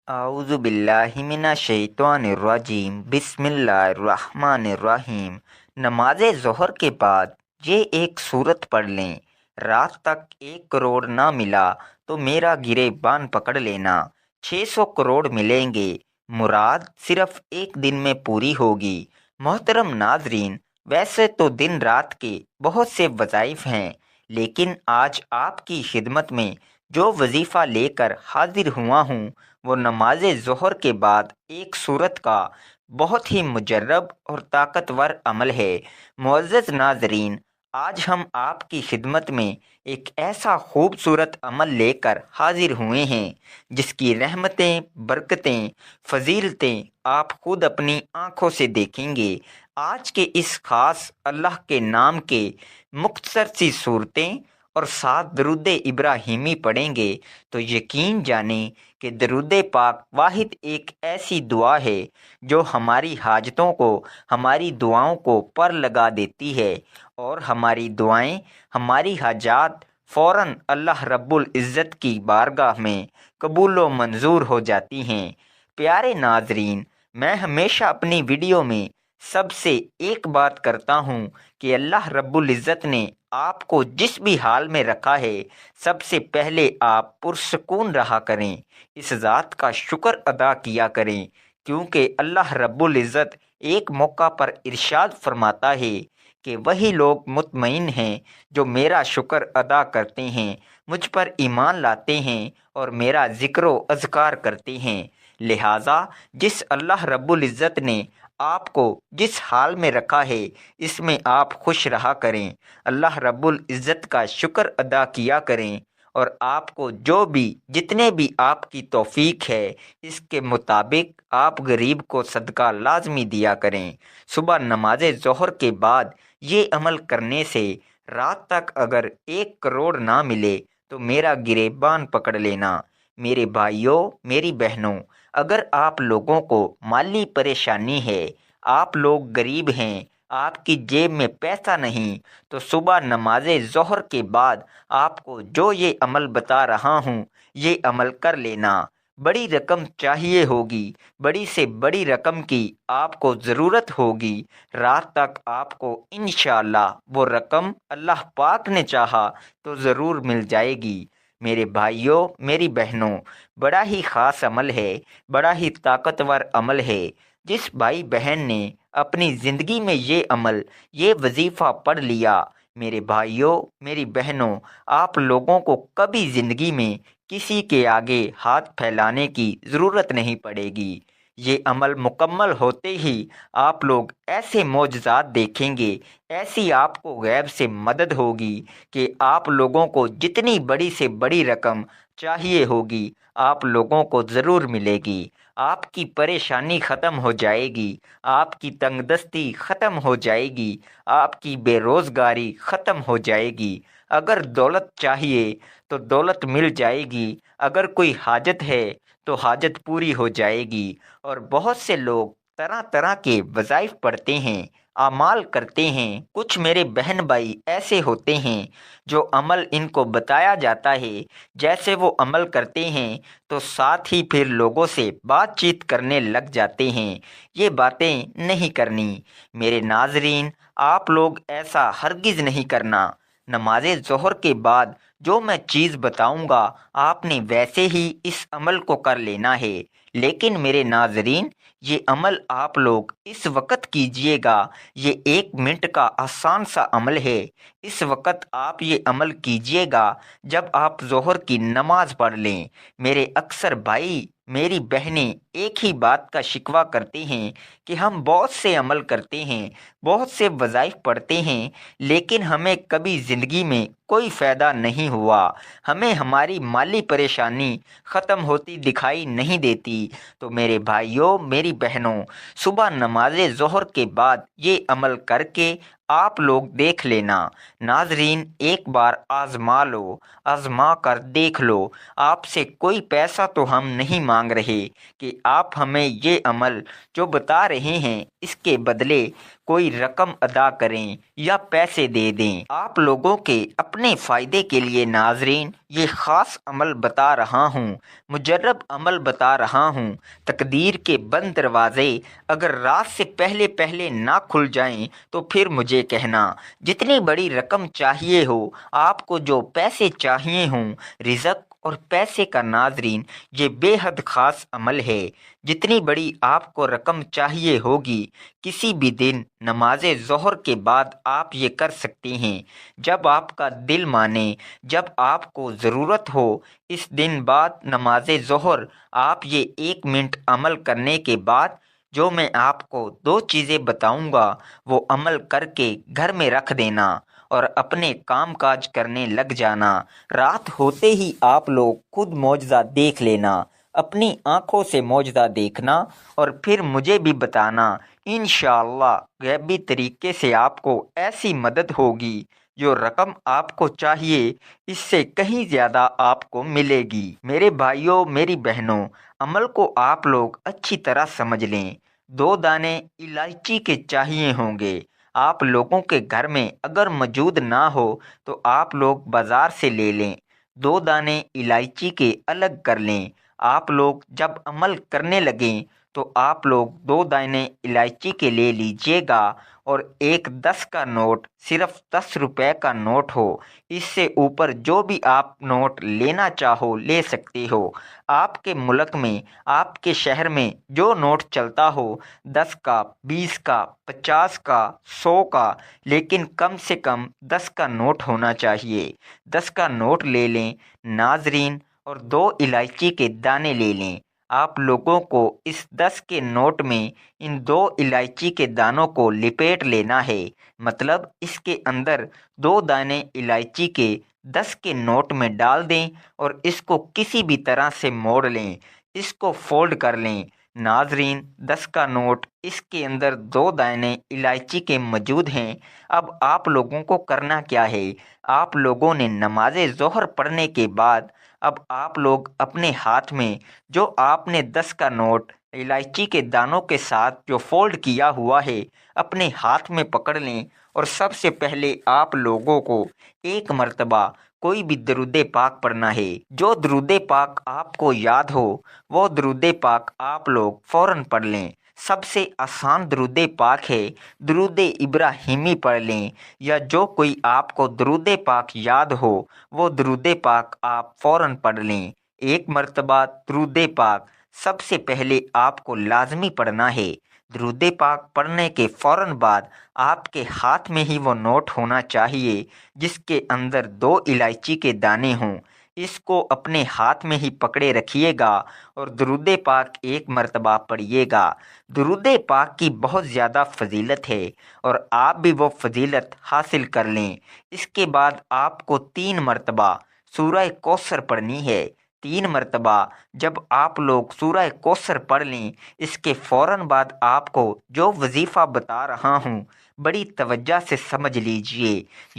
अऊज़ु बिल्लाहि मिनश्शैतानिर्रजीम बिस्मिल्लाहिर्रहमानिर्रहीम। नमाज ज़ोहर के बाद ये एक सूरत पढ़ लें। रात तक 1 करोड़ ना मिला तो मेरा गिरेबान पकड़ लेना। 600 करोड़ मिलेंगे, मुराद सिर्फ एक दिन में पूरी होगी। मोहतरम नाजरीन, वैसे तो दिन रात के बहुत से वज़ाइफ हैं, लेकिन आज आपकी खिदमत में जो वजीफ़ा लेकर हाजिर हुआ हूँ वो नमाज ज़ोहर के बाद एक सूरत का बहुत ही मुजर्रब और ताकतवर अमल है। मुअज़्ज़ज़ नाज़रीन, आज हम आपकी खिदमत में एक ऐसा खूबसूरत अमल लेकर हाजिर हुए हैं जिसकी रहमतें, बरकतें, फजीलतें आप खुद अपनी आँखों से देखेंगे। आज के इस ख़ास अल्लाह के नाम के मुख्तसर सी सूरतें और साथ दरूद इब्राहिमी पढ़ेंगे तो यकीन जानें कि दरूद पाक वाहिद एक ऐसी दुआ है जो हमारी हाजतों को, हमारी दुआओं को पर लगा देती है और हमारी दुआएं, हमारी हाजात फ़ौरन अल्लाह रब्बुल इज़्ज़त की बारगाह में कबूल व मंजूर हो जाती हैं। प्यारे नाजरीन, मैं हमेशा अपनी वीडियो में सबसे एक बात करता हूँ कि अल्लाह रब्बुल इज़्ज़त ने आपको जिस भी हाल में रखा है, सबसे पहले आप पुरसकून रहा करें, इस ज़ात का शुक्र अदा किया करें, क्योंकि अल्लाह रब्बुल इज़्ज़त एक मौका पर इरशाद फरमाता है कि वही लोग मुतमईन हैं जो मेरा शुक्र अदा करते हैं, मुझ पर ईमान लाते हैं और मेरा ज़िक्र व अज़कार करते हैं। लिहाजा जिस अल्लाह रब्बुल इज़्ज़त ने आपको जिस हाल में रखा है, इसमें आप खुश रहा करें, अल्लाह रब्बुल इज़्ज़त का शुक्र अदा किया करें और आपको जो भी जितने भी आपकी तौफीक है, इसके मुताबिक आप गरीब को सदका लाजमी दिया करें। सुबह नमाज ज़ोहर के बाद ये अमल करने से रात तक अगर 1 करोड़ ना मिले तो मेरा गिरेबान पकड़ लेना। मेरे भाइयों, मेरी बहनों, अगर आप लोगों को माली परेशानी है, आप लोग गरीब हैं, आपकी जेब में पैसा नहीं, तो सुबह नमाज ज़ोहर के बाद आपको जो ये अमल बता रहा हूँ, ये अमल कर लेना। बड़ी रकम चाहिए होगी, बड़ी से बड़ी रकम की आपको ज़रूरत होगी। रात तक आपको इंशाअल्लाह वो रकम अल्लाह पाक ने चाहा तो ज़रूर मिल जाएगी। मेरे भाइयों, मेरी बहनों, बड़ा ही ख़ास अमल है, बड़ा ही ताकतवर अमल है। जिस भाई बहन ने अपनी ज़िंदगी में ये अमल, ये वजीफ़ा पढ़ लिया, मेरे भाइयों, मेरी बहनों, आप लोगों को कभी ज़िंदगी में किसी के आगे हाथ फैलाने की ज़रूरत नहीं पड़ेगी। ये अमल मुकम्मल होते ही आप लोग ऐसे मोजज़ात देखेंगे, ऐसी आपको गैब से मदद होगी कि आप लोगों को जितनी बड़ी से बड़ी रकम चाहिए होगी, आप लोगों को ज़रूर मिलेगी। आपकी परेशानी ख़त्म हो जाएगी, आपकी तंगदस्ती ख़त्म हो जाएगी, आपकी बेरोज़गारी ख़त्म हो जाएगी। अगर दौलत चाहिए तो दौलत मिल जाएगी, अगर कोई हाजत है तो हाजत पूरी हो जाएगी। और बहुत से लोग तरह तरह के वज़ाइफ पढ़ते हैं, आमाल करते हैं। कुछ मेरे बहन भाई ऐसे होते हैं जो अमल इनको बताया जाता है, जैसे वो अमल करते हैं तो साथ ही फिर लोगों से बातचीत करने लग जाते हैं। ये बातें नहीं करनी। मेरे नाजरीन, आप लोग ऐसा हरगिज़ नहीं करना। नमाज ज़ोहर के बाद जो मैं चीज़ बताऊंगा, आपने वैसे ही इस अमल को कर लेना है। लेकिन मेरे नाजरीन, ये अमल आप लोग इस वक्त कीजिएगा। ये 1 मिनट का आसान सा अमल है। इस वक्त आप ये अमल कीजिएगा जब आप ज़ोहर की नमाज पढ़ लें। मेरे अक्सर भाई, मेरी बहनें एक ही बात का शिकवा करते हैं कि हम बहुत से अमल करते हैं, बहुत से वज़ाइफ पढ़ते हैं, लेकिन हमें कभी ज़िंदगी में कोई फ़ायदा नहीं हुआ, हमें हमारी माली परेशानी ख़त्म होती दिखाई नहीं देती। तो मेरे भाइयों, मेरी बहनों, सुबह नमाज ज़ोहर के बाद ये अमल करके आप लोग देख लेना। नाजरीन, एक बार आजमा लो, आजमा कर देख लो। आपसे कोई पैसा तो हम नहीं मांग रहे कि आप हमें ये अमल जो बता रहे हैं इसके बदले कोई रकम अदा करें या पैसे दे दें। आप लोगों के अपने फ़ायदे के लिए नाजरीन ये ख़ास अमल बता रहा हूँ, मुजर्रब अमल बता रहा हूँ। तकदीर के बंद दरवाजे अगर रात से पहले पहले ना खुल जाएं तो फिर मुझे कहना। जितनी बड़ी रकम चाहिए हो, आपको जो पैसे चाहिए हों, रिज़्क और पैसे का नाजरीन ये बेहद ख़ास अमल है। जितनी बड़ी आपको रकम चाहिए होगी, किसी भी दिन नमाज ज़ोहर के बाद आप ये कर सकते हैं। जब आपका दिल माने, जब आपको ज़रूरत हो, इस दिन बाद नमाज ज़ोहर आप ये 1 मिनट अमल करने के बाद जो मैं आपको 2 चीज़ें बताऊंगा वो अमल करके घर में रख देना और अपने काम काज करने लग जाना। रात होते ही आप लोग खुद मौजज़ा देख लेना, अपनी आंखों से मौजज़ा देखना और फिर मुझे भी बताना। इंशाअल्लाह गैबी तरीके से आपको ऐसी मदद होगी, जो रकम आपको चाहिए इससे कहीं ज़्यादा आपको मिलेगी। मेरे भाइयों, मेरी बहनों, अमल को आप लोग अच्छी तरह समझ लें। 2 दाने इलायची के चाहिए होंगे। आप लोगों के घर में अगर मौजूद ना हो तो आप लोग बाज़ार से ले लें। 2 दाने इलायची के अलग कर लें। आप लोग जब अमल करने लगें तो आप लोग 2 दाने इलायची के ले लीजिएगा और एक 10 का नोट, सिर्फ 10 रुपए का नोट हो। इससे ऊपर जो भी आप नोट लेना चाहो ले सकते हो। आपके मुल्क में, आपके शहर में जो नोट चलता हो, 10 का, 20 का, 50 का, 100 का, लेकिन कम से कम 10 का नोट होना चाहिए। 10 का नोट ले लें नाजरीन और 2 इलायची के दाने ले लें। आप लोगों को इस 10 के नोट में इन 2 इलायची के दानों को लिपेट लेना है। मतलब इसके अंदर 2 दाने इलायची के 10 के नोट में डाल दें और इसको किसी भी तरह से मोड़ लें, इसको फोल्ड कर लें। नाजरीन, 10 का नोट, इसके अंदर 2 दाने इलायची के मौजूद हैं। अब आप लोगों को करना क्या है? आप लोगों ने नमाज ज़ोहर पढ़ने के बाद अब आप लोग अपने हाथ में जो आपने 10 का नोट इलायची के दानों के साथ जो फोल्ड किया हुआ है अपने हाथ में पकड़ लें और सबसे पहले आप लोगों को 1 मरतबा कोई भी दरूद पाक पढ़ना है। जो दरूद पाक आपको याद हो वो दरूद पाक आप लोग फ़ौरन पढ़ लें। सबसे आसान दरूद पाक है दरूद इब्राहिमी पढ़ लें, या जो कोई आपको दरूद पाक याद हो वो दरूद पाक आप फ़ौरन पढ़ लें। 1 मरतबा दरूद पाक सबसे पहले आपको लाजमी पढ़ना है। दरूद पाक पढ़ने के फ़ौरन बाद आपके हाथ में ही वो नोट होना चाहिए जिसके अंदर 2 इलायची के दाने हों। इसको अपने हाथ में ही पकड़े रखिएगा और दरूद पाक 1 मरतबा पढ़िएगा। दरूद पाक की बहुत ज़्यादा फ़जीलत है और आप भी वो फ़जीलत हासिल कर लें। इसके बाद आपको 3 मरतबा सूरह कौसर पढ़नी है। 3 मरतबा जब आप लोग सूरह कौसर पढ़ लें, इसके फ़ौरन बाद आपको जो वजीफ़ा बता रहा हूँ बड़ी तवज्जो से समझ लीजिए।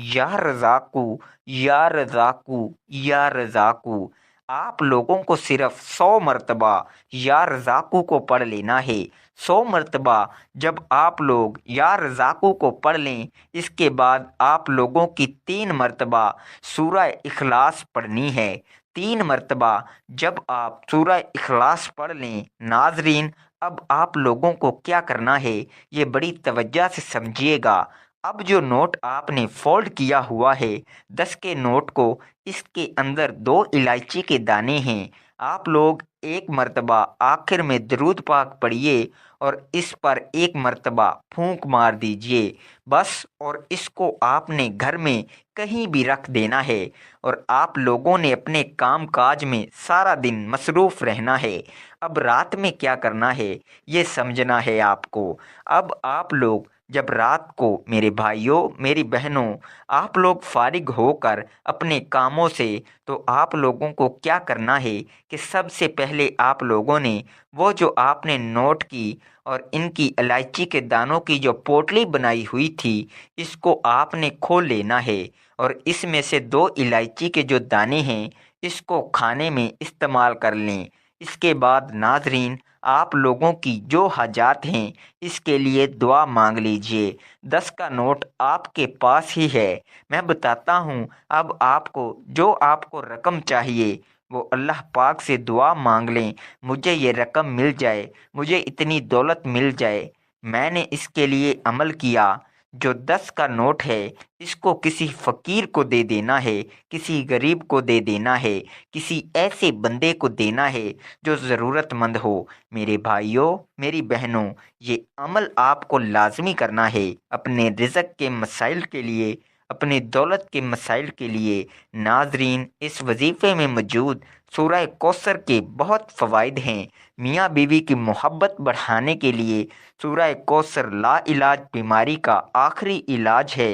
या रज़ाकू, या रज़ाकू, या रज़ाकू। आप लोगों को सिर्फ 100 मरतबा या रज़ाकू को पढ़ लेना है। 100 मरतबा जब आप लोग या रज़ाकू को पढ़ लें, इसके बाद आप लोगों की 3 मरतबा सूरह इखलास पढ़नी है। 3 मरतबा जब आप सूरह इखलास पढ़ लें नाजरीन, अब आप लोगों को क्या करना है ये बड़ी तवज्जो से समझिएगा। अब जो नोट आपने फोल्ड किया हुआ है 10 के नोट को, इसके अंदर 2 इलायची के दाने हैं। आप लोग 1 मरतबा आखिर में दरूद पाक पढ़िए और इस पर 1 मरतबा फूंक मार दीजिए बस। और इसको आपने घर में कहीं भी रख देना है और आप लोगों ने अपने काम काज में सारा दिन मसरूफ़ रहना है। अब रात में क्या करना है ये समझना है आपको। अब आप लोग جب رات کو میرے بھائیوں میری بہنوں آپ لوگ فارغ ہو کر اپنے کاموں سے، تو آپ لوگوں کو کیا کرنا ہے کہ سب سے پہلے آپ لوگوں نے وہ جو آپ نے نوٹ کی اور ان کی الائچی کے دانوں کی جو پوٹلی بنائی ہوئی تھی، اس کو آپ نے کھول لینا ہے، اور اس میں سے 2 الائچی کے جو دانے ہیں اس کو کھانے میں استعمال کر لیں۔ اس کے بعد ناظرین، آپ لوگوں کی جو حاجات ہیں اس کے لیے دعا مانگ لیجئے۔ 10 کا نوٹ آپ کے پاس ہی ہے، میں بتاتا ہوں۔ اب آپ کو رقم چاہیے وہ اللہ پاک سے دعا مانگ لیں، مجھے یہ رقم مل جائے، مجھے اتنی دولت مل جائے۔ میں نے اس کے لیے عمل کیا۔ جو 10 کا نوٹ ہے اس کو کسی فقیر کو دے دینا ہے، کسی غریب کو دے دینا ہے، کسی ایسے بندے کو دینا ہے جو ضرورت مند ہو۔ میرے بھائیوں میری بہنوں، یہ عمل آپ کو لازمی کرنا ہے اپنے رزق کے مسائل کے لیے، اپنے دولت کے مسائل کے لیے۔ ناظرین، اس وظیفے میں موجود سورہ کوثر کے بہت فوائد ہیں۔ میاں بیوی کی محبت بڑھانے کے لیے سورہ کوثر لا علاج بیماری کا آخری علاج ہے۔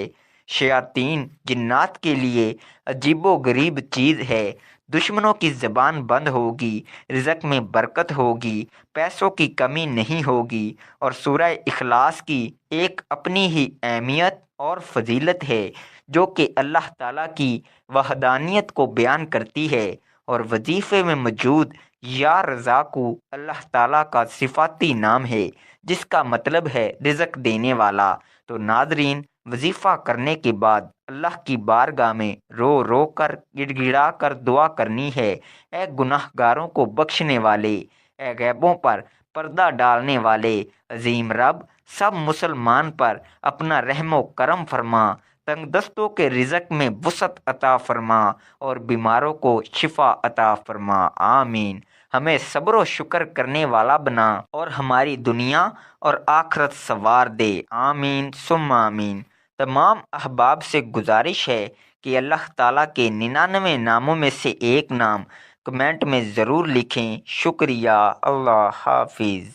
شیاطین جنات کے لیے عجیب و غریب چیز ہے۔ دشمنوں کی زبان بند ہوگی، رزق میں برکت ہوگی، پیسوں کی کمی نہیں ہوگی، اور سورہ اخلاص کی ایک اپنی ہی اہمیت اور فضیلت ہے جو کہ اللہ تعالیٰ کی وحدانیت کو بیان کرتی ہے، اور وظیفے میں موجود یا رزاقو اللہ تعالیٰ کا صفاتی نام ہے جس کا مطلب ہے رزق دینے والا۔ تو ناظرین، وظیفہ کرنے کے بعد اللہ کی بارگاہ میں رو رو کر گڑ گڑا کر دعا کرنی ہے، اے گناہ گاروں کو بخشنے والے، اے غیبوں پر پردہ ڈالنے والے عظیم رب، سب مسلمان پر اپنا رحم و کرم فرما، تنگ دستوں کے رزق میں وسعت عطا فرما، اور بیماروں کو شفا عطا فرما، آمین۔ ہمیں صبر و شکر کرنے والا بنا اور ہماری دنیا اور آخرت سنوار دے، آمین ثم آمین۔ تمام احباب سے گزارش ہے کہ اللہ تعالیٰ کے 99 ناموں میں سے ایک نام کمنٹ میں ضرور لکھیں۔ شکریہ، اللہ حافظ۔